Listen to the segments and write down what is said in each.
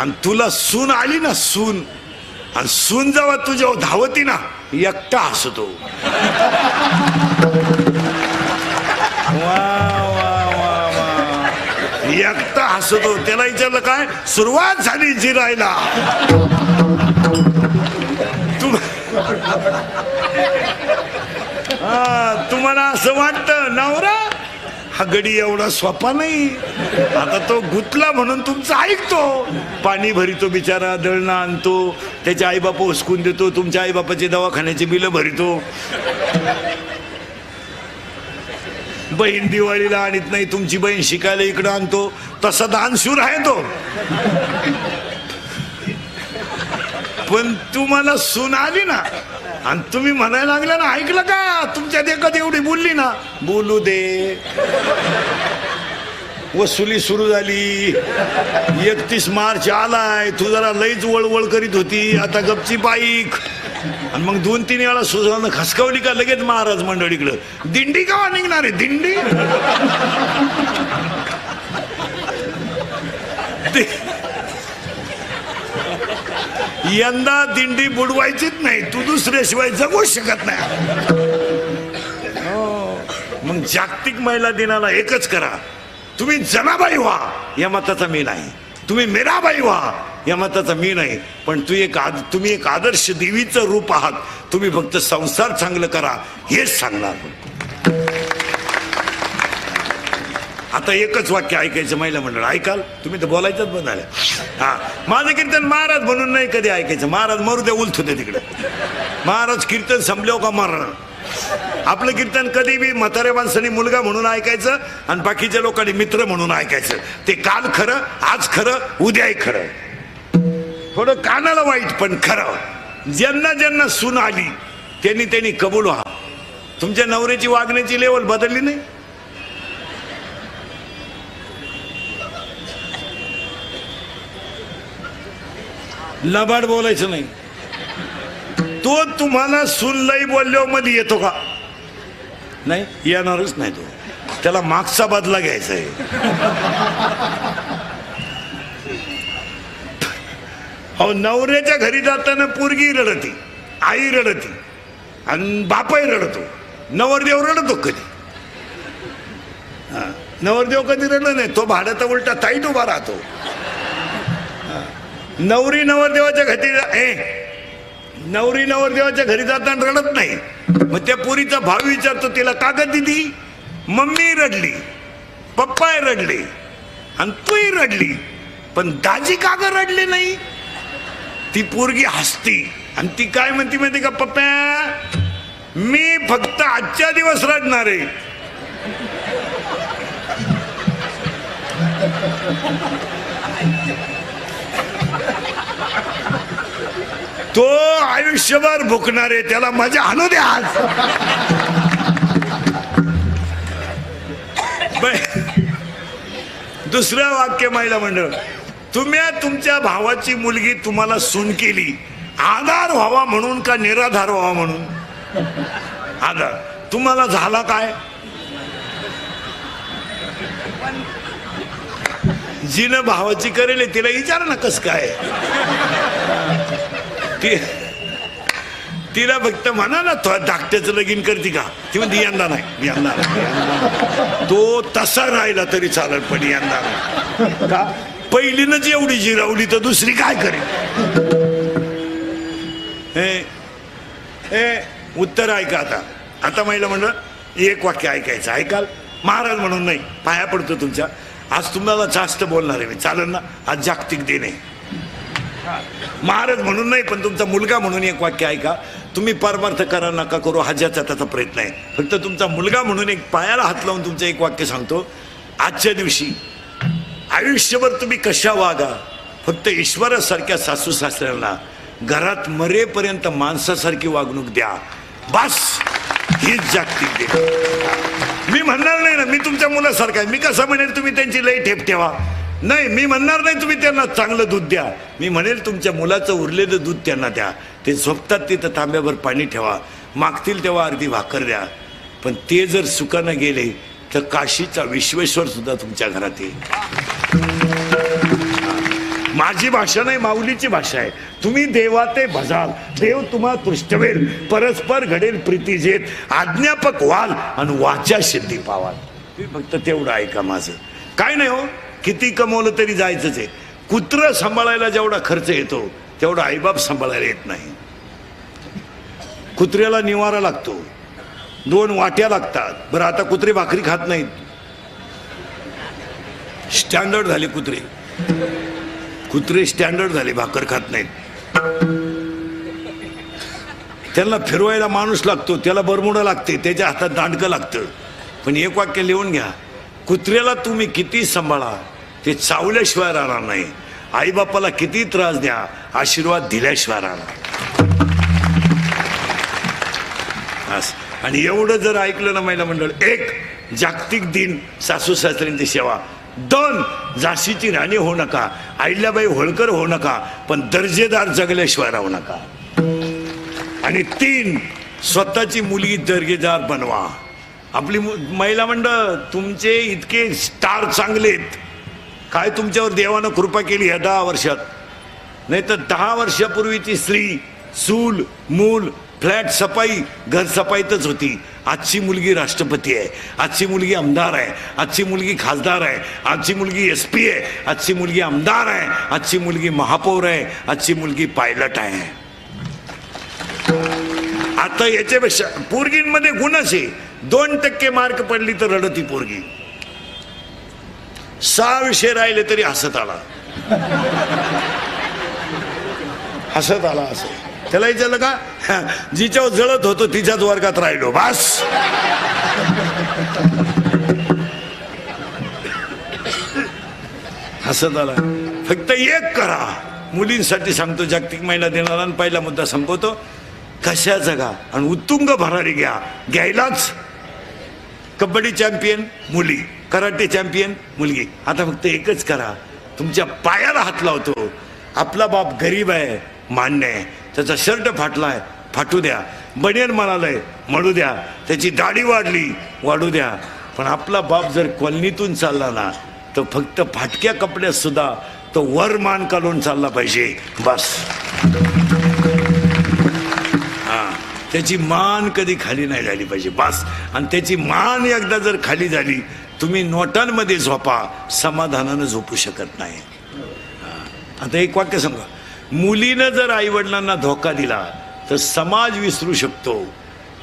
आणि तुला सून आली ना सून, आणि सून जेव्हा तुझ्या धावती ना एकटा हसतो. एकटा हसतो. त्याला विचारलं काय सुरुवात झाली जिरायला. तुम्हाला असं वाटतं नवरा हा गडी एवढा सोपा नाही. आता तो गुतला म्हणून तुमचं ऐकतो. पाणी भरितो बिचारा, दळणं आणतो, त्याचे आईबाप उचकून देतो, तुमच्या आईबापाचे दवाखान्याचे बिलं भरितो. बहीण दिवाळीला आणत नाही, तुमची बहीण शिकायला इकडं आणतो. तसा दानशूर आहे तो. पण तुम्हाला सून आली ना आणि तुम्ही म्हणायला लागला ना, ऐकलं का तुमच्यात एखादी एवढी बोलली ना, बोलू दे. वसुली सुरू झाली. 31 मार्च आलाय, तू जरा लईच वळवळ करीत होती, आता गपची बाईक. आणि मग 2-3 वेळा सुजानं खसकावली का लगेच महाराज मंडळीकडं दिंडी का निघणार आहे दिंडी. यंदा दिंडी बुडवायचीच नाही, तू दुसऱ्याशिवाय जगू शकत नाही. मग जागतिक महिला दिनाला एकच करा, तुम्ही जनाबाई व्हा या मताचा मी नाही, तुम्ही मीराबाई व्हा या मताचा मी नाही, पण तुम्ही एक आदर्श देवीचं रूप आहात. तुम्ही फक्त संसार चांगलं करा हेच सांगणार. आता एकच वाक्य ऐकायचं महिला मंडळ, ऐकाल तुम्ही तर बोलायचंच बंद झालं. हा, माझं कीर्तन महाराज म्हणून नाही कधी ऐकायचं. महाराज मरू द्या, उलथ होते तिकडे. महाराज कीर्तन संपल्यावर का मरण. आपलं कीर्तन कधी बी म्हाताऱ्या माणसाने मुलगा म्हणून ऐकायचं आणि बाकीच्या लोकांनी मित्र म्हणून ऐकायचं. ते काल खरं, आज खरं, उद्याही खरं. थोडं कानाला वाईट पण खरं. ज्यांना ज्यांना सून आली त्यांनी कबूल व्हा. तुमच्या नवऱ्याची वागण्याची लेवल बदलली नाही. लबाड बोलायचं नाही. तो तुम्हाला सून लई बोलल्यावर मध्ये येतो का नाही, येणारच नाही. तो त्याला मागचा बदला घ्यायचा आहे. अहो, नवऱ्याच्या घरी जाताना पोरगी रडती, आई रडती आणि बापाही रडतो. नवरदेव रडतो कधी? नवरदेव कधी रडलं नाही. तो भाड्याचा उलटा ताईट उभा राहतो. नवरी नवरदेवाच्या घरी जाताना रडत नाही. मग त्या पोरीचा भाव विचारतो तिला, का ग दिदी? मम्मी रडली, पप्पा रडले आणि तूही रडली, पण दाजी का ग रडले नाही? ती पोरगी हसती आणि ती काय म्हणती माहिती का, पप्पा मी फक्त आजच्या दिवस रडणार आहे. तो आयुष्यभर भुकणार आहे, त्याला मजा आणू द्या. आज दुसरं वाक्य महिला मंडळ, तुम्ही तुमच्या भावाची मुलगी तुम्हाला सून केली, आधार व्हावा म्हणून का निराधार व्हावा म्हणून? आधार. तुम्हाला झाला काय? जिनं भावाची करेल तिला विचार ना कस काय. तिला फक्त म्हणा ना धाकट्याचं लगीन करते का, ती म्हणते यंदा नाही, यंदा नाही. तो तसा राहिला तरी चालेल पण यंदा नाही. का पहिलीनच एवढी जिरावली तर दुसरी काय करेल? उत्तर ऐका. आता महिला म्हणलं एक वाक्य ऐकायचं, ऐकाल? महाराज म्हणून नाही, पाया पडतो तुमच्या. आज तुम्हाला जास्त बोलणार आहे मी, चालेल ना? आज जागतिक दिन आहे. महाराज म्हणून नाही पण तुमचा मुलगा म्हणून एक वाक्य ऐका. तुम्ही परमार्थ करा नका करू हा ज्याचा त्याचा प्रयत्न आहे. फक्त तुमचा मुलगा म्हणून एक पायाला हात लावून तुमचं एक वाक्य सांगतो. आजच्या दिवशी आयुष्यभर तुम्ही कशा वागा, फक्त ईश्वरासारख्या सासू सासऱ्यांना घरात मरेपर्यंत माणसासारखी वागणूक द्या. बस हीच जागतिक दिन. मी म्हणणार नाही ना मी तुमच्या मुलासारखा आहे. मी कसं म्हणेल तुम्ही त्यांची लई ठेप ठेवा, नाही. मी म्हणणार नाही तुम्ही त्यांना चांगलं दूध द्या. मी म्हणेल तुमच्या मुलाचं उरलेलं दूध त्यांना द्या. ते झोपतात तिथं तांब्याभर पाणी ठेवा, मागतील तेव्हा अर्धी भाकर द्या. पण ते जर सुखानं गेले तर काशीचा विश्वेश्वर सुद्धा तुमच्या घरात येईल. माझी भाषा नाही, माऊलीची भाषा आहे. तुम्ही देवा ते भजाल, देव तुम्हा तुष्टवेल, परस्पर घडेल प्रीती जेत, आज्ञापक व्हाल आणि वाचा सिद्धी पावाल. तुम्ही फक्त तेवढं ऐका माझं. काय नाही हो, किती कमवलं तरी जायचंच आहे. कुत्रं सांभाळायला जेवढा खर्च येतो तेवढा आईबाप सांभाळायला येत नाही. कुत्र्याला निवारा लागतो, 2 वाट्या लागतात. बरं आता कुत्रे भाकरी खात नाहीत, स्टँडर्ड झाले कुत्रे. कुत्रे स्टँडर्ड झाले, भाकर खात नाहीत. त्यांना फिरवायला माणूस लागतो, त्याला बरमुडा लागते, त्याच्या हातात दांडकं लागतं. पण एक वाक्य लिहून घ्या, कुत्र्याला तुम्ही किती सांभाळा ते चावल्याशिवाय राहणार नाही. आईबापाला किती त्रास द्या, आशीर्वाद दिल्याशिवाय राहणार. आणि एवढं जर ऐकलं ना महिला मंडळ, 1 जागतिक दिन सासू सासऱ्यांची सेवा, 2 झाशीची राणी होऊ नका, अहिल्याबाई होळकर होऊ नका, पण दर्जेदार जगल्याशिवाय राहू नका. आणि 3 स्वतःची मुलगी दर्जेदार बनवा. आपली महिला मंडळ तुमचे इतके स्टार चांगलेत, काय तुमच्यावर देवानं कृपा केली ह्या 10 वर्षात. नाही तर 10 वर्षापूर्वीची स्त्री चूल मूल फ्लॅट सफाई घर सफाईतच होती. आजची मुलगी राष्ट्रपती आहे, आजची मुलगी आमदार आहे, आजची मुलगी खासदार आहे, आजची मुलगी SP आहे, आजची मुलगी आमदार आहे, आजची मुलगी महापौर आहे, आजची मुलगी पायलट आहे. आता याच्यापेक्षा पोरगींमध्ये गुणच आहे. 2% मार्क पडली तर रडती पोरगी, 6 विषय राहिले तरी हसत आला, हसत आला असं. त्याला विचारलं का, जिच्यावर जळत होतो तिच्याच वर्गात राहिलो बस. हसत आला. फक्त एक करा, मुलींसाठी सांगतो, जागतिक महिला दिनाला पहिला मुद्दा संपवतो, कशा जगा आणि उत्तुंग भरारी घ्या. घ्यायलाच कबड्डी चॅम्पियन मुली, कराटे चॅम्पियन मुलगी. आता फक्त एकच करा, तुमच्या पायाला हात लावतो. आपला बाप गरीब आहे मान्य आहे, त्याचा शर्ट फाटलाय फाटू द्या, बनियन म्हणालंय म्हणू द्या, त्याची दाढी वाढली वाढू द्या, पण आपला बाप जर कॉलनीतून चालला ना तर फक्त फाटक्या कपड्यात सुद्धा तो वर मान काढून चालला पाहिजे बस. त्याची मान कधी खाली नाही झाली पाहिजे बस. आणि त्याची मान एकदा जर खाली झाली, तुम्ही नोटांमध्ये झोपा, समाधानानं झोपू शकत नाही. आता एक वाक्य सांगा, मुलीनं जर आईवडिलांना धोका दिला तर समाज विसरू शकतो,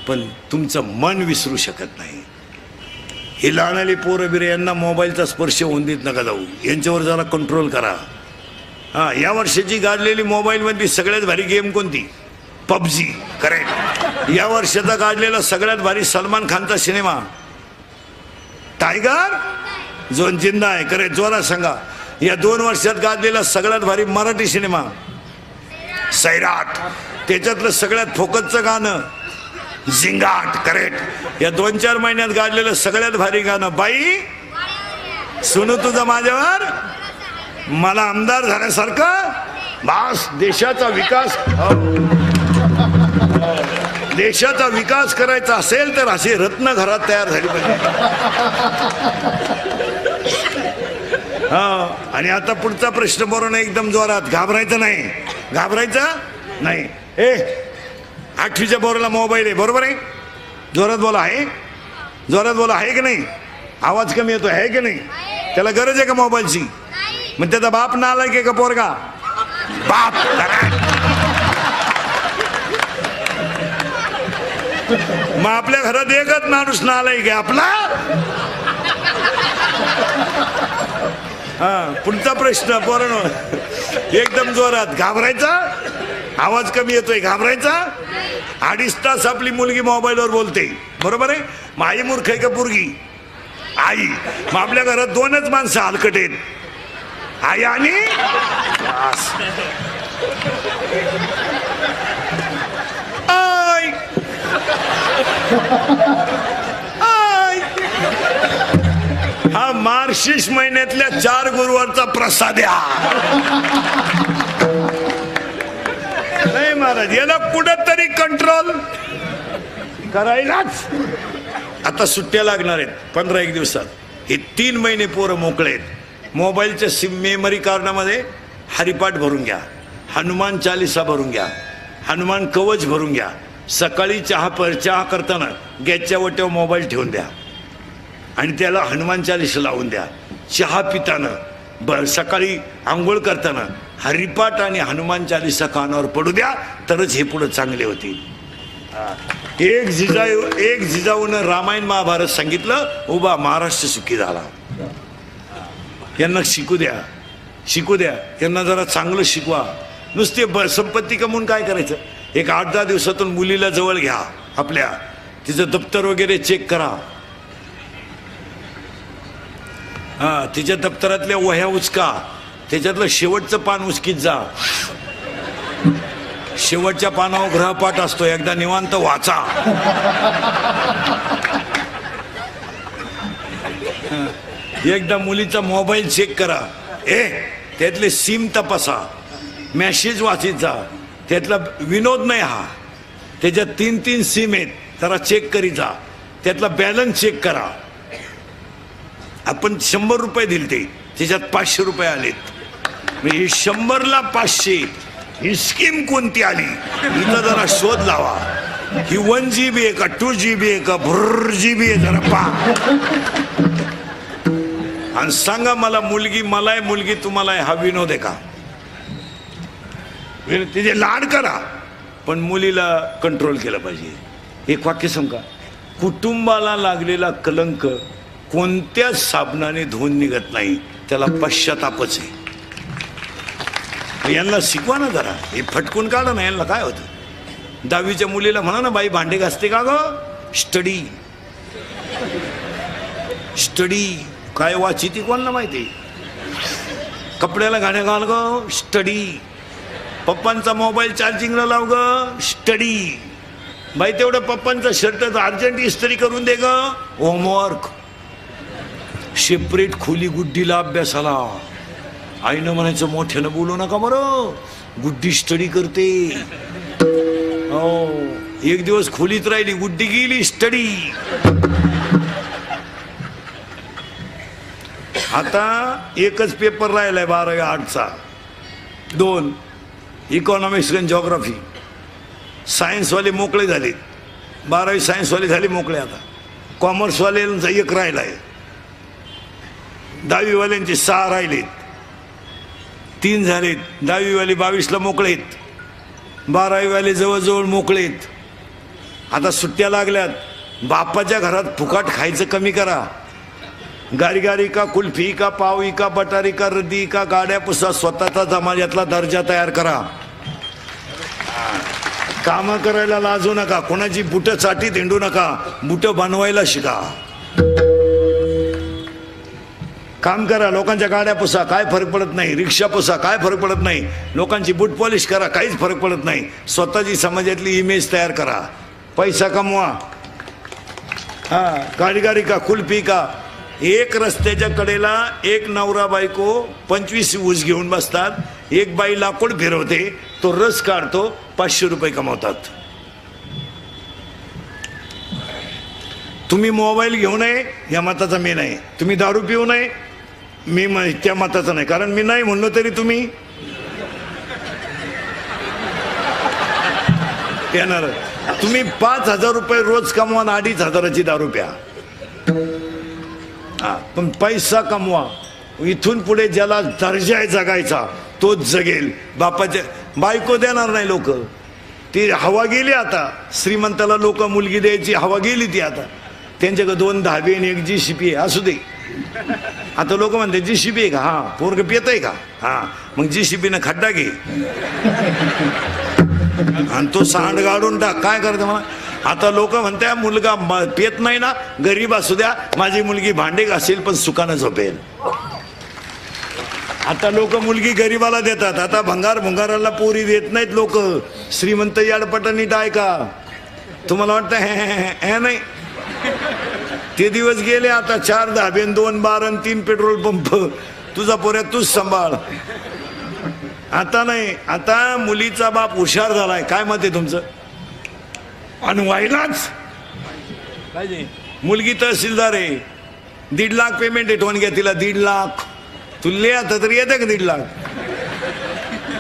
पण तुमचं मन विसरू शकत नाही. हे लहानाले पोरं बिरे यांना मोबाईलचा स्पर्श होऊन देत नका जाऊ, यांच्यावर जरा कंट्रोल करा. या वर्षाची गाजलेली मोबाईलमधली सगळ्यात भारी गेम कोणती? PUBG. करेक्ट. या वर्षाचा गाजलेला सगळ्यात भारी सलमान खानचा सिनेमा टायगर जो जिंदा आहे. करेक्ट. जोरात सांगा. या 2 वर्षात गाजलेला सगळ्यात भारी मराठी सिनेमा सैराट. त्याच्यातलं सगळ्यात फोकसचं गाणं झिंगाट. करेक्ट. या 2-4 महिन्यात गाजलेलं सगळ्यात भारी गाणं बाई सुनू तुझं माझ्यावर, मला आमदार झाल्यासारखं बस. देशाचा विकास, देशाचा विकास करायचा असेल तर असे रत्न घरात तयार झाली पाहिजे. आणि आता पुढचा प्रश्न बरोबर एकदम जोरात, घाबरायचं नाही, घाबरायचं नाही. 8वीच्या बोराला मोबाईल आहे, बरोबर आहे? जोरात बोला. आहे? जोरात बोला. आहे की नाही? आवाज कमी येतो आहे की नाही? त्याला गरज आहे का मोबाईलची? मग त्याचा बाप नालायक आहे का पोरगा? बाप. मग आपल्या घरात एकच माणूस नालायक आहे आपला. पुढचा प्रश्न पोरांनो एकदम जोरात, घाबरायचा? आवाज कमी येतोय, घाबरायचा? 2.5 तास आपली मुलगी मोबाईलवर बोलते, बरोबर आहे? मग आई मूर्ख आहे का पोरगी? आई. मग आपल्या घरात 2च माणसं हलकट आहेत, आई आणि आई. हा मार्गशीर्ष महिन्यातल्या 4 गुरुवारचा प्रसाद नाही महाराज. याला कुठंतरी कंट्रोल करायलाच. आता सुट्ट्या लागणार आहेत 15-1 दिवसात. हे 3 महिने पोरं मोकळे आहेत. मोबाईलच्या मेमरी कार्डामध्ये हरिपाठ भरून घ्या, हनुमान चालिसा भरून घ्या, हनुमान कवच भरून घ्या. सकाळी चहा करताना गॅसच्या वाट्यावर मोबाईल ठेवून द्या आणि त्याला हनुमान चालिसा लावून द्या. चहा पिताना सकाळी आंघोळ करताना हरिपाठ आणि हनुमान चालिसा कानावर पडू द्या, तरच हे पुढं चांगले होतील. एक जिजाऊनं रामायण महाभारत सांगितलं, उभा महाराष्ट्र सुखी झाला. यांना शिकू द्या, यांना जरा चांगलं शिकवा. नुसते संपत्ती कमवून काय करायचं? एक 8-10 दिवसातून मुलीला जवळ घ्या आपल्या, तिचं दप्तर वगैरे चेक करा. तिच्या दप्तरातल्या वह्या उचका, त्याच्यातलं शेवटचं पान उचकीत जा. शेवटच्या पानावर ग्रहपाठ असतो, एकदा निवांत वाचा. एकदा मुलीचा मोबाईल चेक करा, त्यातले सिम तपासा, मॅसेज वाचित जा. त्यातला विनोद नाही हा, त्याच्यात 3-3 सिम आहेत, जरा चेक करीत जा. त्यातला बॅलन्स चेक करा. आपण 100 रुपये दिले, त्याच्यात 500 रुपये आलेत. ही 100ला 500, ही स्कीम कोणती आली इथं जरा शोध लावा. ही 1 GB आहे का 2 GB आहे का GB आहे, जरा पहा आणि सांगा मला. मला आहे मुलगी, तुम्हाला आहे, हा विनोद आहे का? तिचे लाड करा, पण मुलीला कंट्रोल केलं पाहिजे. एक वाक्य सांगा, कुटुंबाला लागलेला कलंक कोणत्याच साबणाने धुवून निघत नाही, त्याला पश्चातापच आहे. यांना शिकवा ना जरा, हे फटकून काढा ना. यांना काय होतं? 10वीच्या मुलीला म्हणा ना, बाई भांडे घासते का ग? स्टडी काय वाची ती कोणाला माहिती? कपड्याला घाण्या घाल ग, स्टडी. पप्पांचा मोबाईल चार्जिंगला लाव ग, स्टडी. बाई तेवढं पप्पांचा शर्ट अर्जंट इस्त्री करून दे ग, होमवर्क. सेपरेट खोली गुड्डीला अभ्यासाला. आईनं म्हणायचं, मोठ्यानं बोलू नका बरं, गुड्डी स्टडी करते. हो, एक दिवस खोलीत राहिली, गुड्डी गेली स्टडी. आता एकच पेपर राहिलाय 12वी आर्टचा, 2 इकॉनॉमिक्स आणि जॉग्राफी. सायन्सवाले मोकळे झाले, 12वी सायन्सवाले झाले मोकळे. आता कॉमर्सवाल्यांचा 1 राहिलाय, 10वीवाल्यांचे 6 राहिलेत, 3 झालेत. 10वीवाले 22ला मोकळेत, 12वीवाले जवळजवळ मोकळेत. आता सुट्ट्या लागल्यात. बापाच्या घरात फुकाट खायचं कमी करा. गारी का कुल्फी का पावी का बटारी का रद्दी का गाड्या पुसा. स्वतःचा समाजातला दर्जा तयार करा. कामं करायला लाजू नका, कोणाची बुटं चाटीत हिंडू नका, बुटं बनवायला शिका. काम करा, लोकांच्या गाड्या पुसा, काय फरक पडत नाही. रिक्षा पुसा, काय फरक पडत नाही. लोकांची बूट पॉलिश करा, काहीच फरक पडत नाही. स्वतःची समाजातली इमेज तयार करा, पैसा कमवा. गाडी का कुल्फी का. एक रस्त्याच्या कडेला एक नवरा बायको 25 ऊस घेऊन बसतात. एक बाई लाकूड फिरवते, तो रस काढतो, 500 रुपये कमावतात. तुम्ही मोबाईल घेऊ नये या मताचा मी नाही. तुम्ही दारू पिऊ नये मी त्या मताचा नाही. कारण मी नाही म्हणलो तरी तुम्ही येणार. तुम्ही 5,000 रुपये रोज कमवा, 2,500ची दारू प्या. पण पैसा कमवा. इथून पुढे ज्याला दर्जा आहे जगायचा तोच जगेल. बापाच्या बायको देणार नाही लोक, ती हवा गेली. आता श्रीमंताला लोक मुलगी द्यायची हवा गेली ती. आता त्यांच्याकडे 2 धाबे आणि 1 JCB आहे, असू दे. आता लोक म्हणते JCB आहे का? हा. पोरग पित आहे का? हा. मग JCBनं खड्डा घे आणि तो सांड गाडून टाक. काय करते मला? आता लोक म्हणते मुलगा पेत नाही ना, गरीब असू द्या, माझी मुलगी भांडे घासेल पण सुखानं झोपेल. आता लोक मुलगी गरीबाला देतात. आता भंगाराला पोरी देत नाहीत लोक. श्रीमंत याडपटानी डाय का? तुम्हाला वाटतं हे नाही? ते दिवस गेले. आता 4 धाबे, 2 बार आणि 3 पेट्रोल पंप. तुझा पोऱ्या तूच सांभाळ. आता नाही. आता मुलीचा बाप हुशार झालाय. काय मत आहे तुमचं? आणि व्हायलाच पाहिजे. मुलगी तहसीलदार आहे, 1.5 लाख पेमेंट आहे. ठेवून घ्या तिला 1.5 लाख. तुला आता तरी येते का 1.5 लाख?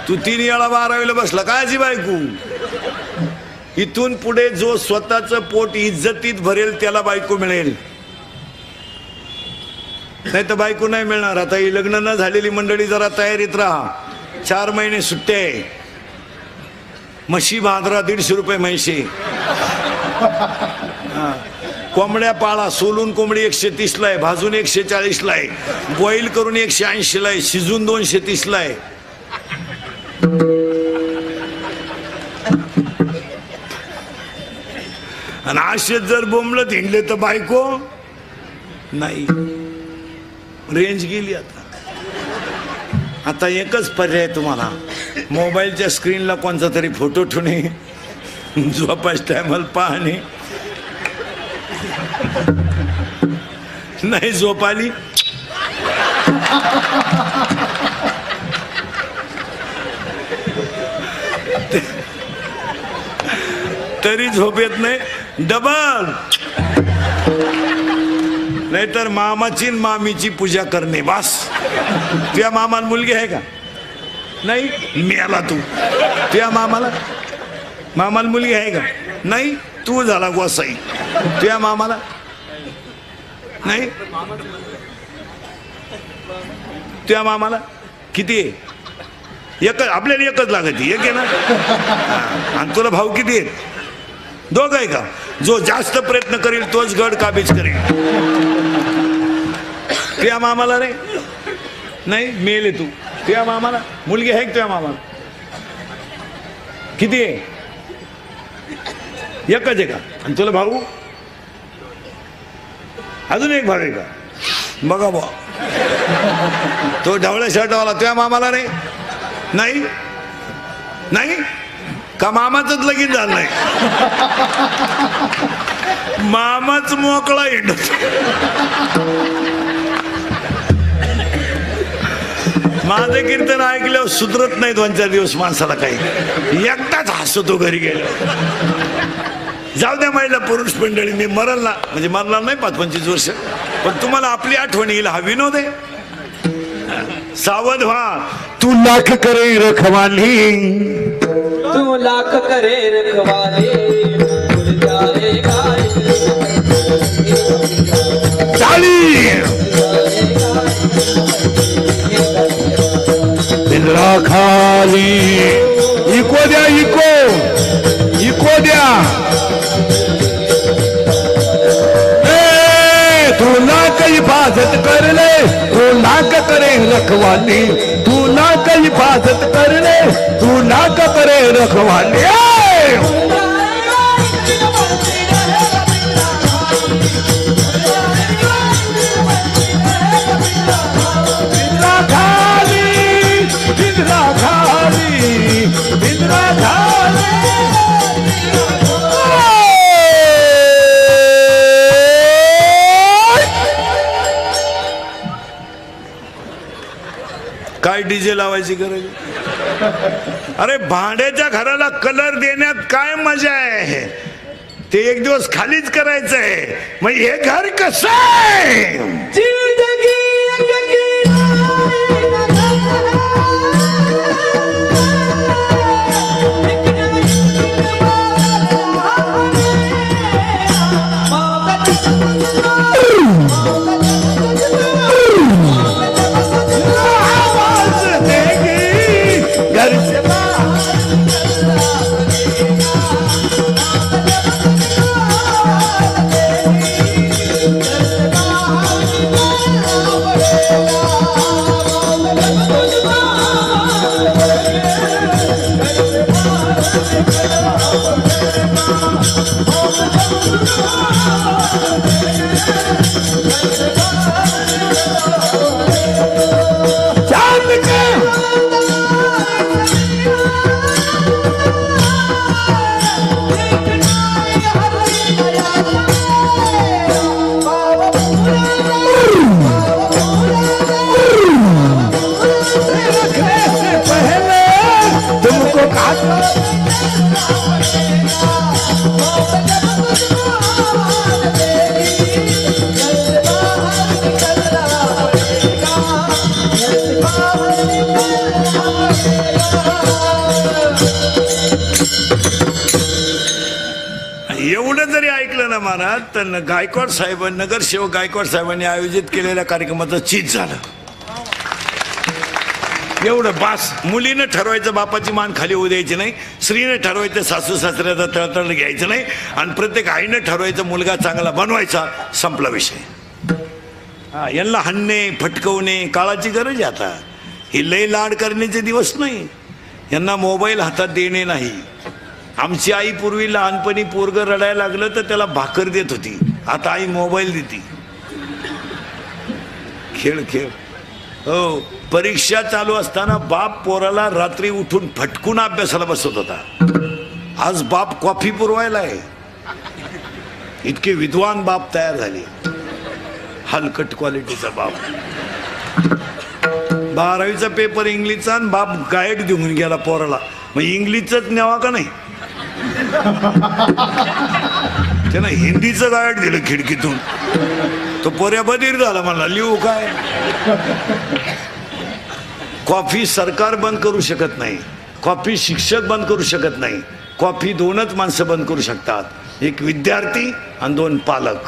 तू 3 वेळा 12वीला बसला कायची बायको. इथून पुढे जो स्वतःचं पोट इज्जतीत भरेल त्याला बायको मिळेल, नाही तर बायको नाही मिळणार. आता ही लग्न न झालेली मंडळी जरा तयारीत राहा. 4 महिने सुट्टे. म्हशी बांधरा 150 रुपये म्हैशी. कोंबड्या पाळा. सोलून कोंबडी 130 ला आहे, भाजून 140 ला आहे, बॉईल करून 180 ला आहे, शिजून 230 ला आहे. आणि असे जर बोंबलत हिंडले तर बायको नाही. रेंज गेली. आता एकच पर्याय तुम्हाला, मोबाईलच्या स्क्रीनला कोणता तरी फोटो ठेवणे, झोपाच टायमाला पाहणे. नाही झोप आली तरी झोप येत नाही, डबल. नाहीतर मामाची मामीची पूजा करणे बस. तुझ्या मामाला मुलगी आहे का? नाही. मेला तू. तुझ्या मामाला मुलगी आहे का? नाही. तू झाला गोसाई. तुझ्या मामाला नाही. तुझ्या मामाला किती आहे? एकच. आपल्याला एकच लागत. एक आहे ना. आणि तुला भाऊ किती आहेत? 2 आहे का? जो जास्त प्रयत्न करेल तोच गड काबीज करेल. तुझ्या मामाला रे नाही. मेले तू. तुझ्या मामाला मुलगी आहे? तुझ्या मामाला किती आहे? एकच आहे का? आणि तुला भाऊ? अजून एक भाऊ आहे का? बघा बा. तो ढवळ्या शर्टवाला तुझ्या मामाला रे नाही. नाही का? मामाचंच लगीन झालं नाही. मामाच मोकळा हिंडत. माझं कीर्तन ऐकल्यावर सुधरत नाही 2-4 दिवस माणसाला. काही एकटाच हसतो घरी गेलो. जाऊ द्या महिला पुरुष मंडळी. मी मरला म्हणजे मरणार नाही 5-25 वर्ष, पण तुम्हाला आपली आठवण येईल. हा विनोद आहे. सावध व्हा. तू लाख करे रखवाली, तू लाख करे रखवाले, चाली खाली. इको द्या. इको द्या. तू लाख हिफाजत कर ले, तू लाख करे रखवाली, तू लाख हिफाजत कर ले, तू लाख करे रखवाली. काय डीजे लावायची गरज? अरे भाड्याच्या घराला कलर देण्यात काय मजा आहे? ते एक दिवस खालीच करायचं आहे. मग हे घर कसं आहे? ऐकलं ना महाराज, तर गायकवाड साहेब, नगरसेवक गायकवाड साहेबांनी आयोजित केलेल्या कार्यक्रमाचं चीज झालं. एवढं बास. मुलीनं ठरवायचं बापाची मान खाली होऊ द्यायची नाही, स्त्रीनं ठरवायचं सासू सासऱ्याचा तळतळ घ्यायचं नाही, आणि प्रत्येक आईनं ठरवायचं मुलगा चांगला बनवायचा. संपला विषय. हा, यांना हाणणे फटकवणे काळाची गरज आहे आता. ही लय लाड करण्याचे दिवस नाही. यांना मोबाईल हातात देणे नाही. आमची आई पूर्वी लहानपणी पोरगं रडायला लागलं तर त्याला भाकर देत होती, आता आई मोबाईल देते. खेळ खेळ. हो, परीक्षा चालू असताना बाप पोराला रात्री उठून फटकून अभ्यासाला बसवत होता. आज बाप कॉफी पुरवायला आहे. इतके विद्वान बाप तयार झाले. हलकट क्वालिटीचा बाप. 12वीचा पेपर इंग्लिशचा आणि बाप गाईड देऊन गेला पोराला. मग इंग्लिशच न्यावा का नाही? त्यानं हिंदीचं गाईड दिलं खिडकीतून. तो पोऱ्या बधीर झाला. मला लिहू काय? कॉफी सरकार बंद करू शकत नाही, कॉफी शिक्षक बंद करू शकत नाही. कॉफी दोनच माणसं बंद करू शकतात, एक विद्यार्थी आणि 2 पालक.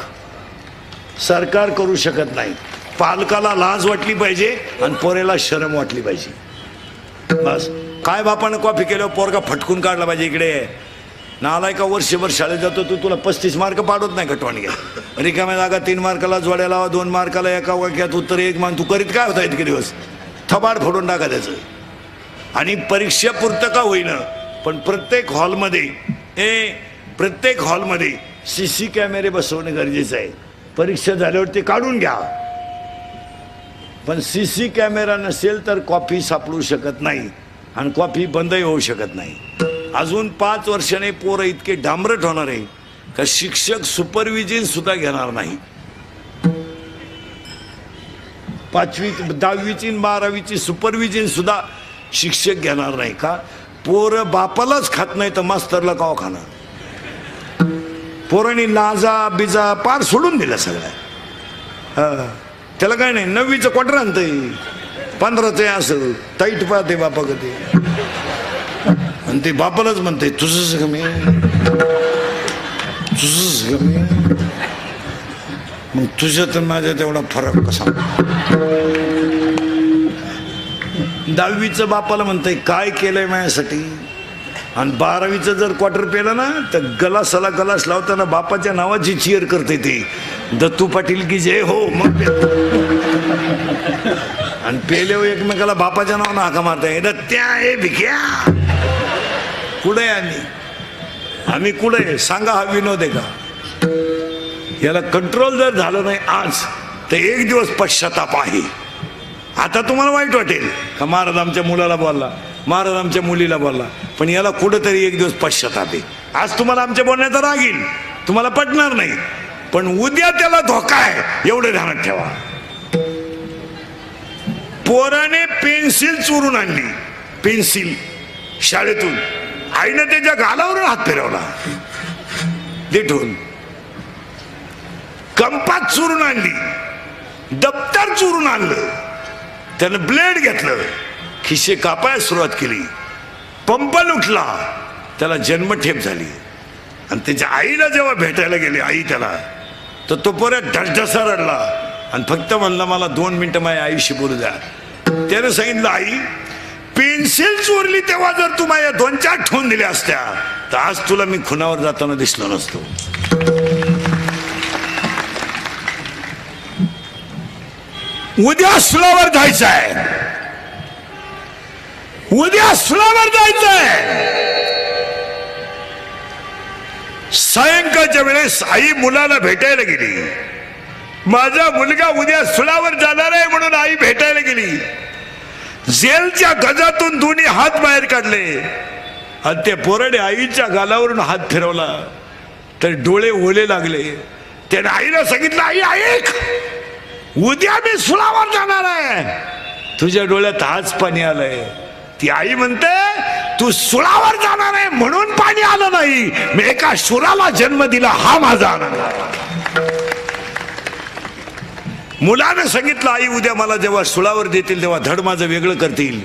सरकार करू शकत नाही. पालकाला लाज वाटली पाहिजे आणि पोरेला शरम वाटली पाहिजे. बस. काय बापानं कॉफी केल्यावर पोरगा फटकून काढला पाहिजे. इकडे नालाय का, वर्षभर शाळेत जातो तू, तुला 35 मार्क पाडत नाही का टोणग्या? रिकाम्या जागा 3 मार्काला जोड्या लावा, 2 मार्काला एका वाक्यात उत्तर 1 मान. तू करीत काय होता इतके दिवस? थबाड फोडून टाका त्याचं. आणि परीक्षा पुरतं का होईना, पण प्रत्येक हॉलमध्ये CC कॅमेरे बसवणे गरजेचं आहे. परीक्षा झाल्यावर ते काढून घ्या, पण CC कॅमेरा नसेल तर कॉफी सापडू शकत नाही आणि कॉफी बंदही होऊ शकत नाही. अजून 5 वर्षाने पोरं इतके डांबरट होणार आहे का शिक्षक सुपरविजन सुद्धा घेणार नाही. 5वी 10वीची 12वीची सुपरविजन सुद्धा शिक्षक घेणार नाही. का? पोरं बापालाच खात नाही तर मास्तरला काव खाणार. पोरांनी लाजा बिजा पार सोडून दिला सगळ्या. त्याला काय नाही, 9वीचं क्वार्टर आणतंय, 15चं असं टाईट पाहते बापा कधी, आणि ते बापालाच म्हणते तुझंच कमी, तुझंच कमी. मग तुझ्यात माझ्यात एवढा फरक कसा? 10वीचं बापाला म्हणतंय काय केलंय माझ्यासाठी, आणि 12वीचं जर क्वार्टर पेलं ना तर गलासाला गलास लावताना बापाच्या नावाची चीअर करते ते, दत्तू पाटील की जय हो. मग आणि पेल्यावर एकमेकाला बापाच्या नावानं हाका मारताय, दत्त्या हे भिक्या. कुठे आम्ही कुठे सांगा? हा विनोद आहे का? याला कंट्रोल जर झालं नाही आज तर एक दिवस पश्चाताप आहे. आता तुम्हाला वाईट वाटेल का महाराज आमच्या मुलाला बोलला, महाराज आमच्या मुलीला बोलला, पण याला कुठंतरी एक दिवस पश्चाताप आहे. आज तुम्हाला आमच्या बोलण्याचा राग येईल, तुम्हाला पटणार नाही, पण उद्या त्याला धोका आहे एवढं ध्यानात ठेवा. पोराने पेन्सिल चोरून आणली, पेन्सिल शाळेतून. आईनं त्याच्या गालावरून हात फिरवला देठून. कंपास चोरून आणली, दप्तर चोरून आणलं, त्यानं ब्लेड घेतलं, खिशे कापायला सुरुवात केली, पंप लुटला, त्याला जन्मठेप झाली. आणि त्याच्या आईला जेव्हा भेटायला गेली आई त्याला, तर तो पोऱ्या ढसढसा रडला आणि फक्त म्हणला मला 2 मिनिटं माझ्या आईशी बोलू द्या. त्यानं सांगितलं आई पेन्सिल चोरली तेव्हा जर तू माझ्या 2-4 ठेवून दिल्या असत्या तर आज तुला मी खुनावर जाताना दिसलो नसतो. उद्या सुलावर जायचंय, उद्या सुलावर जायचंय. सायंकाळच्या वेळेस आई मुलाला भेटायला गेली. माझा मुलगा उद्या सुलावर जाणार आहे म्हणून आई भेटायला गेली. जेलच्या गजातून दोन्ही हात बाहेर काढले आणि त्या पोराने आईच्या गालावरून हात फिरवला तर डोळे ओले लागले. त्याने आईला सांगितलं आई ऐक, उद्या मी सुलावर जाणार आहे. तुझ्या डोळ्यात आज पाणी आलंय. ती आई म्हणते तू सुलावर जाणार आहे म्हणून पाणी आलं नाही, मी एका शुराला जन्म दिला हा माझा आनंद. मुलानं सांगितलं आई उद्या मला जेव्हा सुळावर देतील तेव्हा धड माझं वेगळं करतील,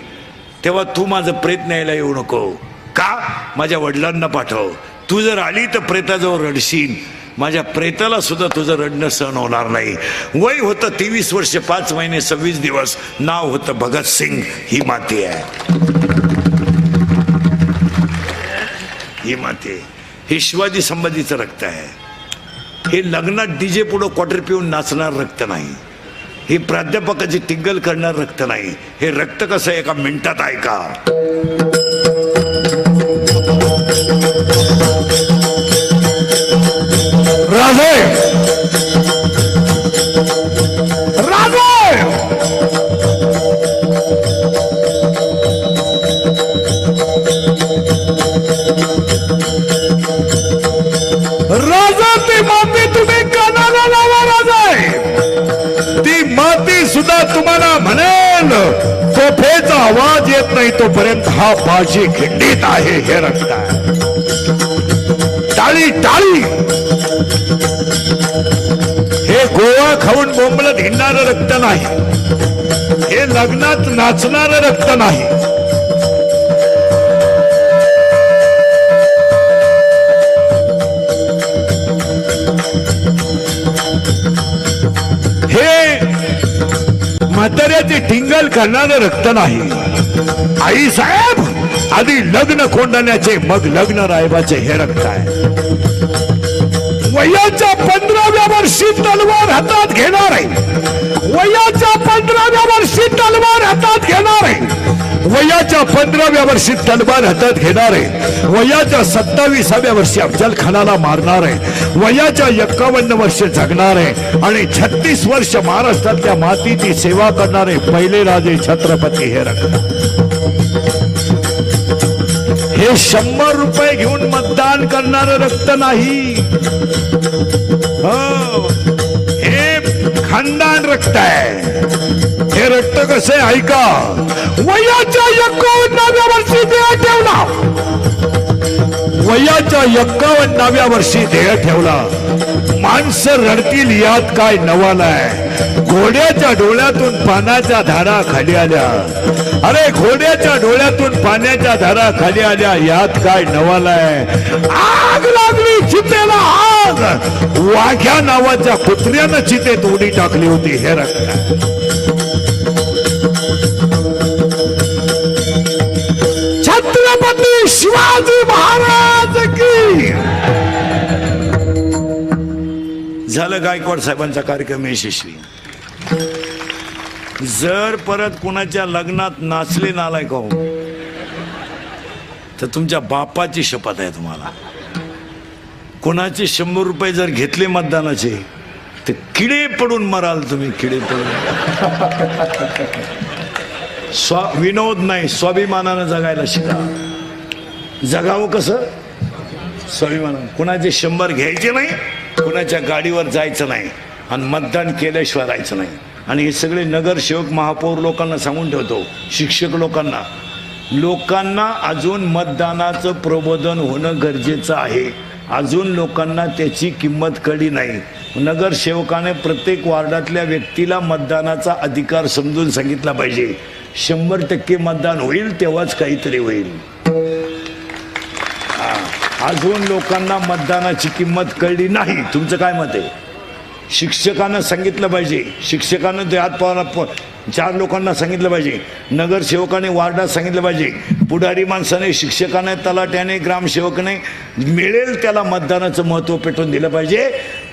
तेव्हा तू माझं प्रेत न्यायला येऊ नको. का? माझ्या वडिलांना पाठव. तू जर आली तर प्रेताजवळ रडशील, माझ्या प्रेताला सुद्धा तुझं रडणं सहन होणार नाही. वय होतं 23 वर्ष 5 महिने 26 दिवस. नाव होतं भगतसिंग. ही माती आहे, ही माती आहे. हे शिवाजी संभाजीचं रक्त आहे. हे लग्नात डीजे पुढं क्वार्टर पिऊन नाचणार रक्त नाही. हे प्राध्यापकाची टिंगल करणार रक्त नाही. हे रक्त कसं एका मिनिटात ऐका. राजे राजे राजा ती माती तुम्ही कानाला लावा. राजा ती माती सुद्धा तुम्हाला म्हणेल तोफेचा आवाज येत नाही तोपर्यंत हा बाजी खिंडीत आहे. हे रक्त आहे. टाळी टाळी. हे गोवा खाऊन बोंबलत हिंडणारं रक्त नाही. हे लग्नात नाचणारं रक्त नाही. हे म्हाताऱ्याची टिंगल करणारं रक्त नाही. आई साहेब आधी लग्न कोंडण्याचे मग लग्न रायबाचे हे रक्त आहे. वयाच्या 15व्या वर्षी तलवार हातात घेणार आहे. वयाच्या 15व्या वर्षी तलवार हातात घेणार आहे. वयाच्या 15व्या वर्षी तलवार हातात घेणार आहे. वयाच्या 27व्या वर्षी अफजल खानाला मारणार आहे. वयाच्या 51 वर्ष जगणार आहे आणि 36 वर्ष महाराष्ट्रातल्या मातीची सेवा करणारे पहिले राजे छत्रपती हे रक्त. हे 100 रुपये घेऊन मतदान करणारं रक्त नाही. हो, हे खानदान रक्त आहे. हे रक्त कसे ऐका. वयाच्या 51व्या वर्षी देह ठेवला. वयाच्या 51व्या वर्षी देह ठेवला. माणसं रडतील यात काय नवालाय. घोड्याच्या डोळ्यातून पाण्याच्या धारा खाली आल्या. अरे घोड्याच्या डोळ्यातून पाण्याच्या धारा खाली आल्या यात काय नवालाय. आग लागली चितेला आग. वाघ्या नावाच्या कुत्र्यानं चितेत उडी टाकली होती. हे रक्त. छत्रपती शिवाजी महाराज की. झालं गायकवाड साहेबांचा कार्यक्रम यशस्वी. जर परत कोणाच्या लग्नात नाचले नालाय का तर तुमच्या बापाची शपथ आहे तुम्हाला. कोणाचे 100 रुपये जर घेतले मतदानाचे तर किडे पडून मराल तुम्ही. किडे पडून. विनोद नाही, स्वाभिमानानं जगायला शिका. जगावं कसं? स्वाभिमानानं. कुणाचे 100 घ्यायचे नाही, कुणाच्या गाडीवर जायचं नाही आणि मतदान केल्याशिवाय राहायचं नाही. आणि हे सगळे नगरसेवक महापौर लोकांना सांगून ठेवतो, शिक्षक लोकांना अजून मतदानाचं प्रबोधन होणं गरजेचं आहे. अजून लोकांना त्याची किंमत कळली नाही. नगरसेवकाने प्रत्येक वार्डातल्या व्यक्तीला मतदानाचा अधिकार समजून सांगितला पाहिजे. 100% मतदान होईल तेव्हाच काहीतरी होईल. अजून लोकांना मतदानाची किंमत कळली नाही. तुमचं काय मत आहे? शिक्षकांना सांगितलं पाहिजे. शिक्षकांना ते हात 4 लोकांना सांगितलं पाहिजे. नगरसेवकाने वार्डात सांगितलं पाहिजे. पुढारी माणसाने, शिक्षकाने, तलाट्याने, ग्रामसेवकाने मिळेल त्याला मतदानाचं महत्त्व पेटवून दिलं पाहिजे.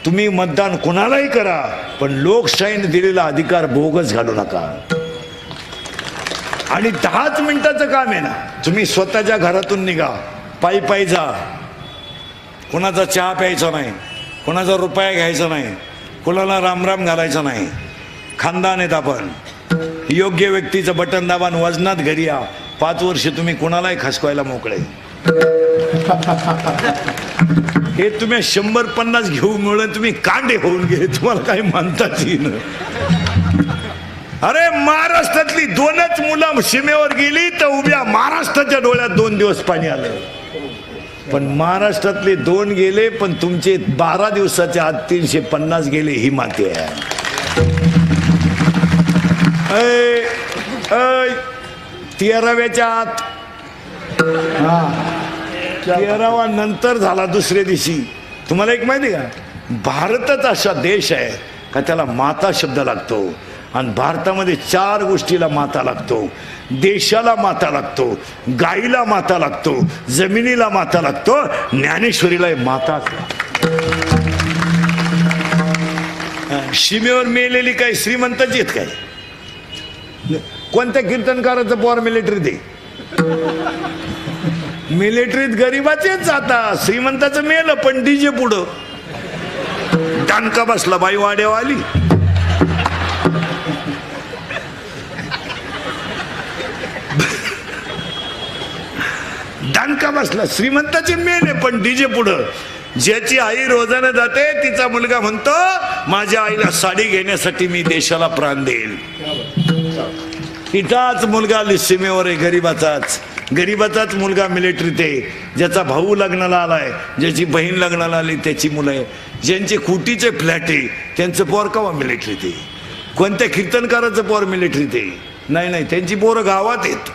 तुम्ही मतदान कोणालाही करा पण लोकशाहीने दिलेला अधिकार भोगच घालू नका. आणि 10च मिनिटाचं काम आहे ना. तुम्ही स्वतःच्या घरातून निघा, पायी पायी जा. कोणाचा चहा प्यायचा नाही, कोणाचा रुपया घ्यायचा नाही, कोणाला रामराम घालायचा नाही. खानदान आहेत आपण. योग्य व्यक्तीचं बटन दाबान वजनात घरी या. 5 वर्ष तुम्ही कोणालाही खसकवायला मोकळे. हे तुम्ही 100-50 घेऊन मिळून तुम्ही कांडे होऊन गेले. तुम्हाला काही म्हणताच येईल. अरे महाराष्ट्रातली 2च मुलं सीमेवर गेली तर उभ्या महाराष्ट्राच्या डोळ्यात 2 दिवस पाणी आलं. पण महाराष्ट्रातले 2 गेले पण तुमचे 12 दिवसाच्या आत 350 गेले. ही माती आहे. 13व्याच्या आत 13वा नंतर झाला दुसऱ्या दिवशी. तुम्हाला एक माहिती का भारतच असा देश आहे का त्याला माता शब्द लागतो. आणि भारतामध्ये 4 गोष्टीला माता लागतो. देशाला माता लागतो, गाईला माता लागतो, जमिनीला माता लागतो, ज्ञानेश्वरीला माता. सीमेवर मेलेली काय श्रीमंताची आहेत काय? कोणत्या कीर्तनकाराचं पॉवर मिलिटरीत आहे? मिलिटरीत गरीबाचेच जाता. श्रीमंताचं मेलं पण डीजे पुढं दानका बसला, बाई वाड्यावर आली. दानका बसला, श्रीमंताचे मेले पण डीजे पुढं. ज्याची आई रोजानं जाते तिचा मुलगा म्हणतो माझ्या आईला साडी घेण्यासाठी मी देशाला प्राण देईल. तिचाच मुलगा सीमेवर आहे, गरीबाचाच मुलगा मिलिटरीत आहे. ज्याचा भाऊ लग्नाला आलाय, ज्याची बहीण लग्नाला आली त्याची मुलं आहे, ज्यांचे कुटीचे फ्लॅट आहे त्यांचं पोर कवा मिलिटरीत आहे. कोणत्या कीर्तनकाराचं पोर मिलिटरीत आहे? नाही, त्यांची पोरं गावात आहेत.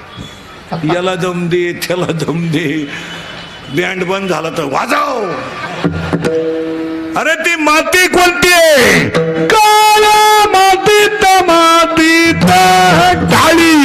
याला दम दे, त्याला दम दे, बँड बंद झाला तर वाजव. अरे ती माती कोणती आहे? काळ्या मातीत ढाळी.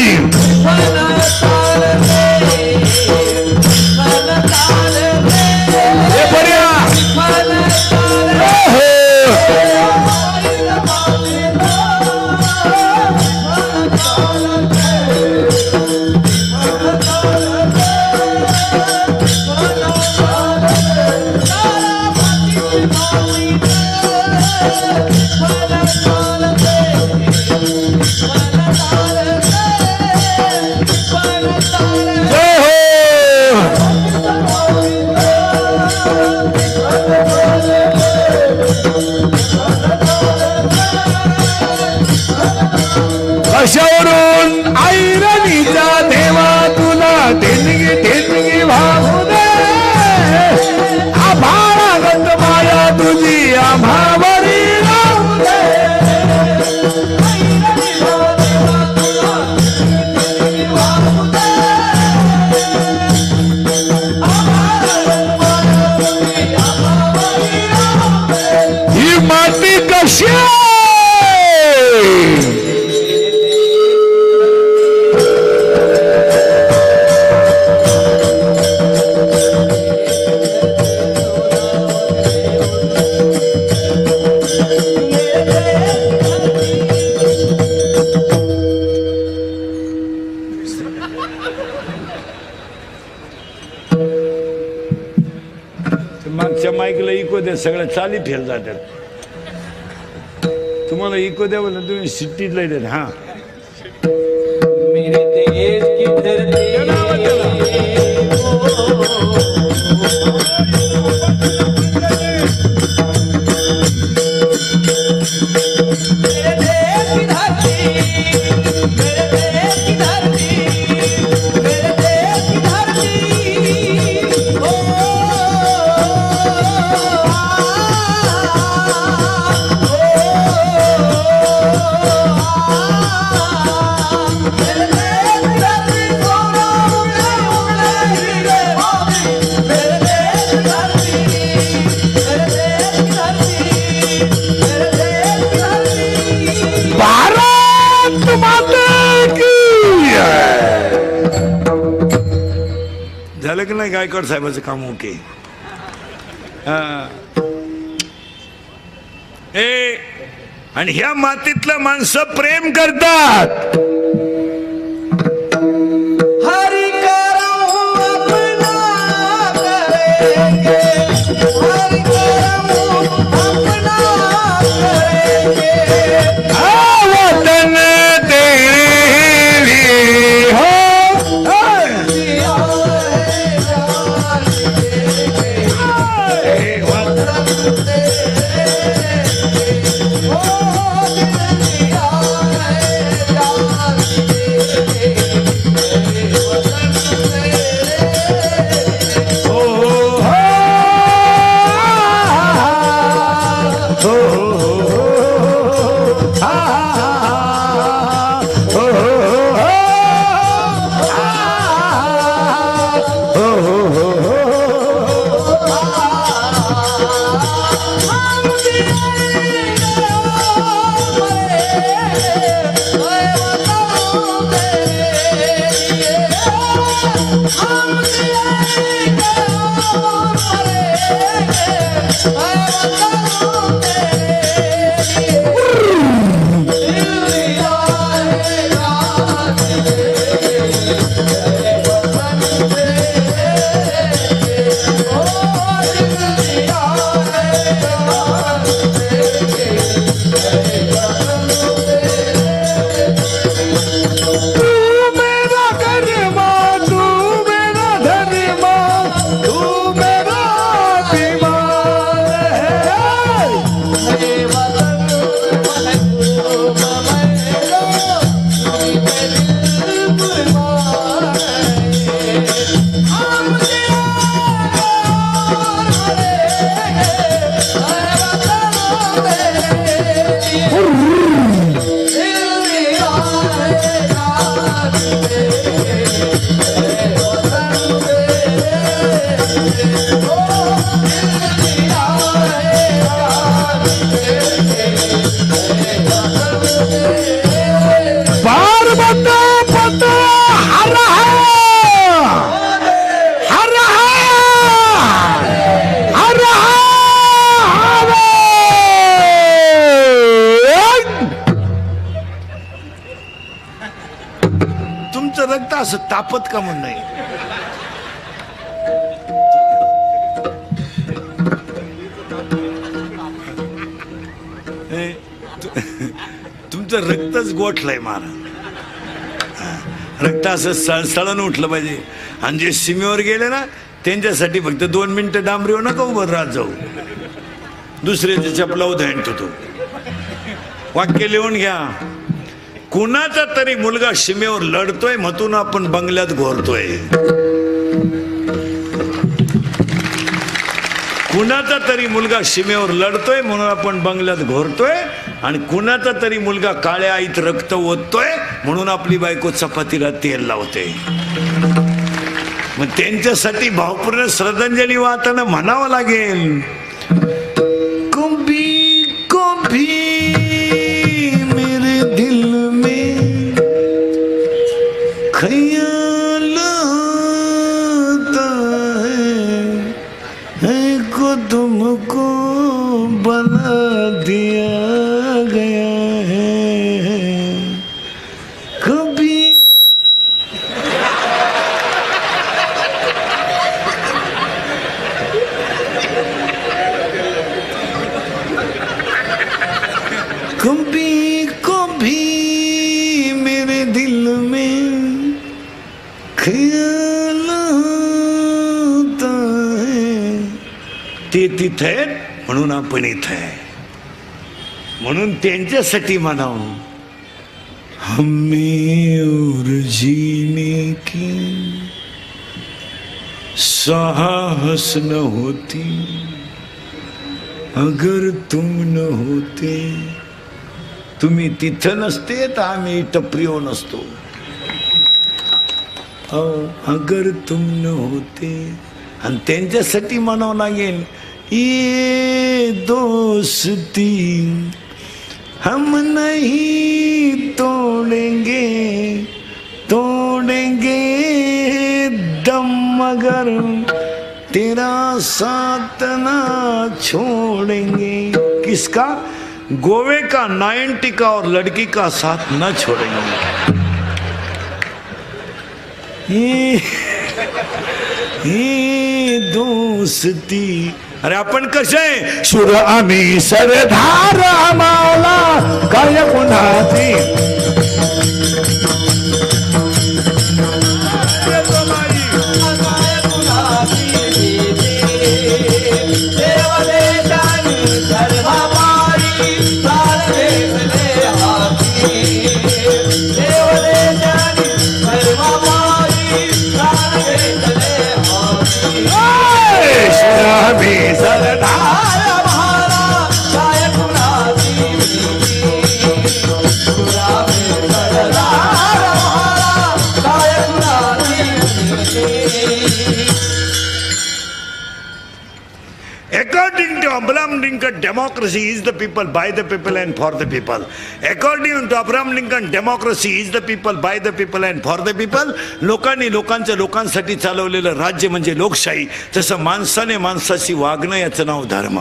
कशावरून ऐरणीचा देवा तुला देणगी भाऊ दे. आभाळा गंध माया तुझी आम्हावरी राहू दे. ही माती कशी मागच्या माईकला इको द्या, सगळ्या चाली फेल जातात. तुम्हाला इको द्या बोल, तुम्ही सिटीत लाईत. हा मेरे देश की धरती झालं की नाही? गायकवाड साहेबाचं काम ओके. आणि ह्या मातीतलं माणसं प्रेम करतात. हरि करो अपना करेंगे, हरि करो अपना करेंगे. वतन तेरी हो असं तापत का म्हणून नाही. तुमचं रक्तच गोठलंय महाराज. रक्त असं सळसळून उठलं पाहिजे. आणि जे सीमेवर गेले ना त्यांच्यासाठी फक्त 2 मिनिटं डांबरीवर नका उभं राहत जाऊ. दुसऱ्याच्या चपलावर धाणतो तो. वाक्य लिहून घ्या. कुणाचा तरी मुलगा सीमेवर लढतोय म्हणून आपण बंगल्यात घोरतोय. कुणाचा तरी मुलगा सीमेवर लढतोय म्हणून आपण बंगल्यात घोरतोय. आणि कुणाचा तरी मुलगा काळ्या आईत रक्त ओततोय म्हणून आपली बायको चपातीला तेल लावते. मग त्यांच्यासाठी भावपूर्ण श्रद्धांजली वाहताना म्हणावं लागेल, कभी कभी मेरे दिल में ख्याल आता है को तुमको बना दिया गया है कभी. कभी कभी मेरे दिल में ख्याल आता है. ते तिथे आहेत म्हणून आपण इथे आहे. म्हणून त्यांच्यासाठी म्हणावं, हमें और जीने की साहस न होती अगर तुम न होते. तुम्ही तिथं नसते तर आम्ही टपरीवर नसतो. अगर तुम न होते. आणि त्यांच्यासाठी म्हणावं लागेल, ये दोस्ती हम नहीं तोड़ेंगे तोड़ेंगे दम मगर तेरा साथ ना छोड़ेंगे. किसका? गोवे का 90 का और लड़की का साथ न छोड़ेंगे. ये दोस्ती. अरे आपण कसे शुर आम्ही सरदार आम्हाला काय कुणाची. According to Abraham Lincoln, democracy is the people, by the people and for the people. According to Abraham Lincoln, democracy is the people, by the people and for the people. लोकांनी लोकांच्या लोकांसाठी चालवलेलं राज्य म्हणजे लोकशाही. तसं माणसाने माणसाशी वागणं याचं नाव धर्म.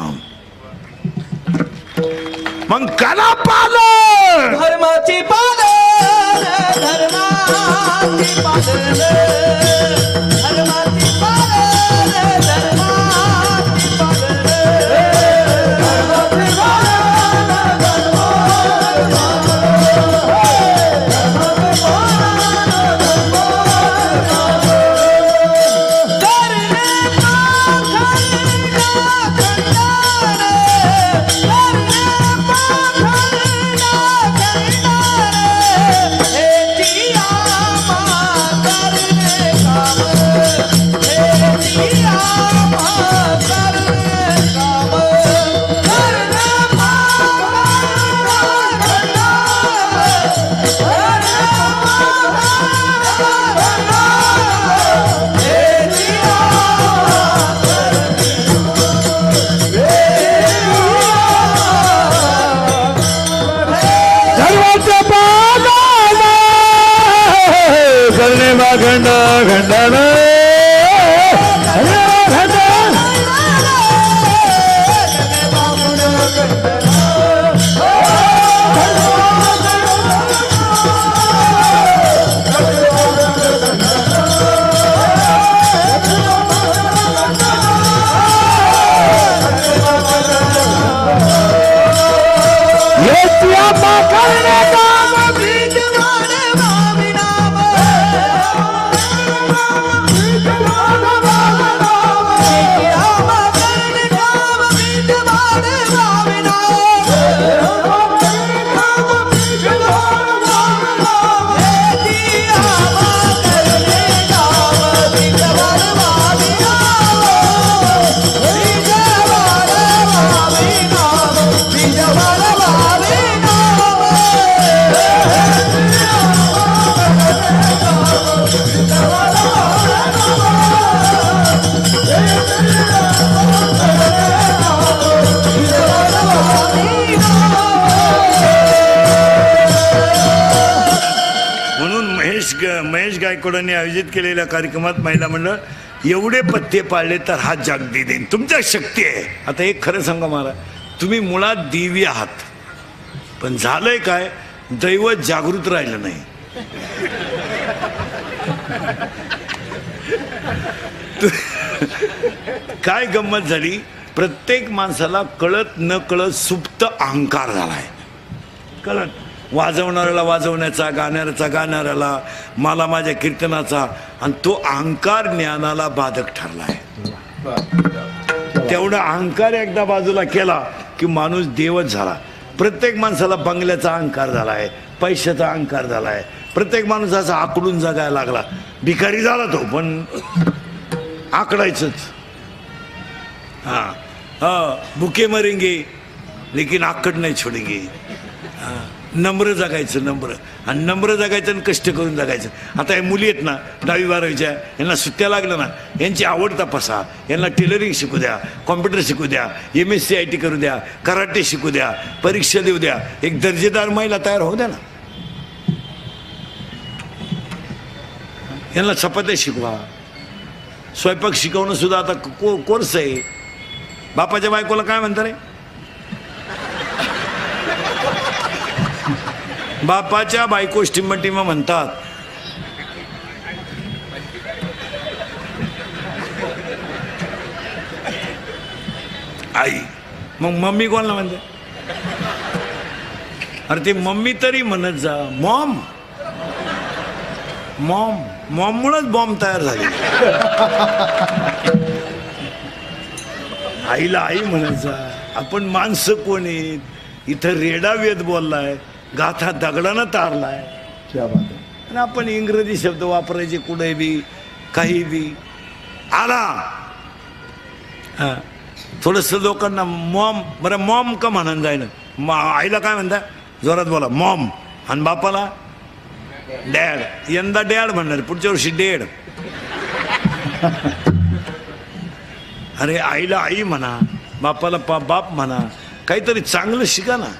मग कला पालन, धर्माची पालन, धर्माची पालन, धर्माची पालन, धर्माची पालन. घंटा घंटा सिया पाखरणे काम बीज वाढे भावी नाम बीज वाढे भावी नाम सिया पाखरणे काम बीज वाढे भावी नाम बीज वाढे भावी नाम सिया पाखरणे काम बीज वाढे भावी नाम बीज वाढे भावी नाम बीज वाढे भावी म्हणून महेश गायकवाडांनी आयोजित केलेल्या कार्यक्रमात महिला मंडळ एवढे पथ्ये पाळले तर हा जगदी देईन तुमच्या शक्ती आहे. आता एक खरं सांगा मला, तुम्ही मुळात देवी आहात, पण झालंय काय, दैवत जागृत राहिलं नाही. काय गंमत झाली, प्रत्येक माणसाला कळत न कळत सुप्त अहंकार झालाय. कळत वाजवणाऱ्याला वाजवण्याचा, गाणाऱ्याचा गाणाऱ्याला, मला माझ्या कीर्तनाचा, आणि तो अहंकार ज्ञानाला बाधक ठरलाय. तेवढा अहंकार एकदा बाजूला केला की माणूस देवच झाला. प्रत्येक माणसाला बंगल्याचा अहंकार झालाय, पैशाचा अहंकार झालाय, प्रत्येक माणूस असा आकडून जगायला लागला. भिकारी झाला तो, पण आकडायचंच. भुके मरेंगे लेकिन आकड नाही छोडेंगे. नम्र जगायचं, नम्र, आणि नम्र जगायचं आणि कष्ट करून जगायचं. आता हे मुली आहेत ना 10वी 12वीच्या, यांना सुट्ट्या लागल्या ना, यांची आवड तपासा, यांना टेलरिंग शिकू द्या, कॉम्प्युटर शिकू द्या, MSc IT करू द्या, कराटे शिकू द्या, परीक्षा देऊ द्या, एक दर्जेदार महिला तयार होऊ द्या ना. यांना चपात्या शिकवा, स्वयंपाक शिकवणं सुद्धा आता कोर्स आहे. बापाच्या बायकोला काय म्हणता रे, बापाच्या बायको टिम्मा म्हणतात. आई, मग मम्मी कोणाला म्हणते? अरे ते मम्मी तरी म्हणत जा. मॉम, मॉम, मॉममुळेच बॉम्ब तयार झाले. आईला आई म्हणत जा. आपण माणसं कोण आहेत? इथं रेडा वेद बोललाय, गाथा दगडानं तारलाय. आणि आपण इंग्रजी शब्द वापरायचे कुठे बी, काही बी आला. थोडस लोकांना मॉम, बरं मॉम का म्हणून जाय ना. आईला काय म्हणता? जोरात बोला, मॉम. आणि बापाला डॅड. यंदा डॅड म्हणणार, पुढच्या वर्षी डेड. अरे आईला आई म्हणा, बापाला बाप म्हणा, काहीतरी चांगलं शिका ना.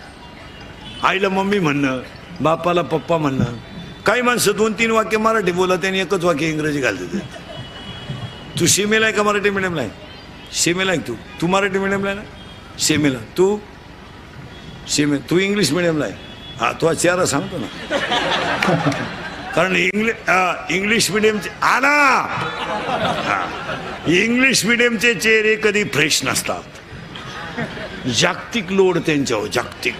आईला मम्मी म्हणणं, बापाला पप्पा म्हणणं. काही माणसं 2-3 वाक्य मराठी बोलत आणि एकच वाक्य इंग्रजी घालते. तू सीमेला आहे का मराठी मिडियमला आहे? सीमेला आहे तू मराठी मिडियमला आहे ना? सीमेला तू तू इंग्लिश मिडियमला आहे. हा, तो चेहरा सांगतो ना, कारण इंग्लिश मिडियमचे आला. इंग्लिश मिडियमचे चेहरे कधी फ्रेश नसतात. जागतिक लोड त्यांच्यावर, जागतिक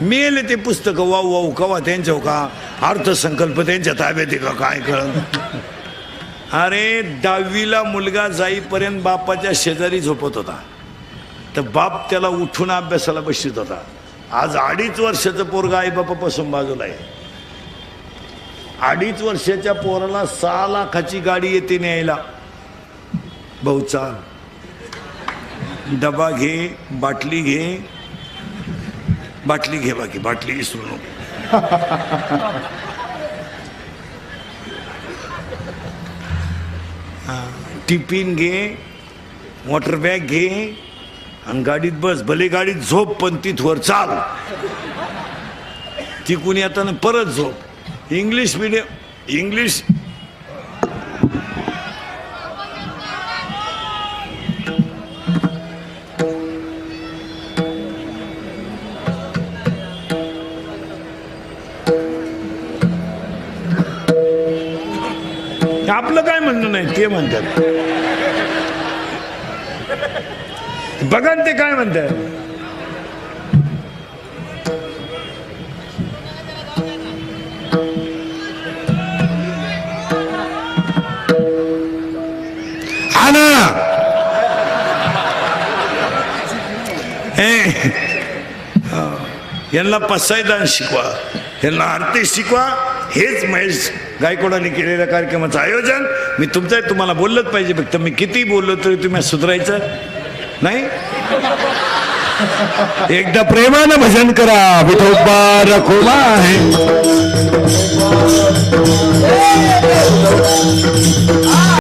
मेल ते पुस्तकं वाऊ वाऊ कवा त्यांच्यावर का, अर्थसंकल्प त्यांच्या ताब्यात आहे का काय कळत. अरे 10वीला मुलगा जाईपर्यंत बापाच्या शेजारी झोपत होता, तर बाप त्याला उठून अभ्यासाला बसत होता. आज 2.5 वर्षाचं पोरगा आई बापापासून बाजूला आहे. 2.5 वर्षाच्या पोराला 6 लाखाची गाडी येते न्यायला. भाऊ चाल, डबा घे, बाटली घे, बाटली घे, बाकी बाटली विसरू नको. टिफिन घे, वॉटर बॅग घे, आणि गाडीत बस. भले गाडीत झोप, पण तिथवर चाल. तिकून येताना परत झोप. इंग्लिश मिडियम, इंग्लिश आपलं काय म्हणणं नाही, ते म्हणतात. बघा ते काय म्हणतात. यांना पसायदान शिकवा, यांना आरती शिकवा. हेच महेश गायकवाडांनी केलेल्या कार्यक्रमाचं आयोजन. मी तुम्हाला बोललंच पाहिजे, फक्त मी किती बोललो तरी तुम्ही सुधारायचं नाही. एकदा प्रेमानं भजन करा. विठोबा रखोबा आहे.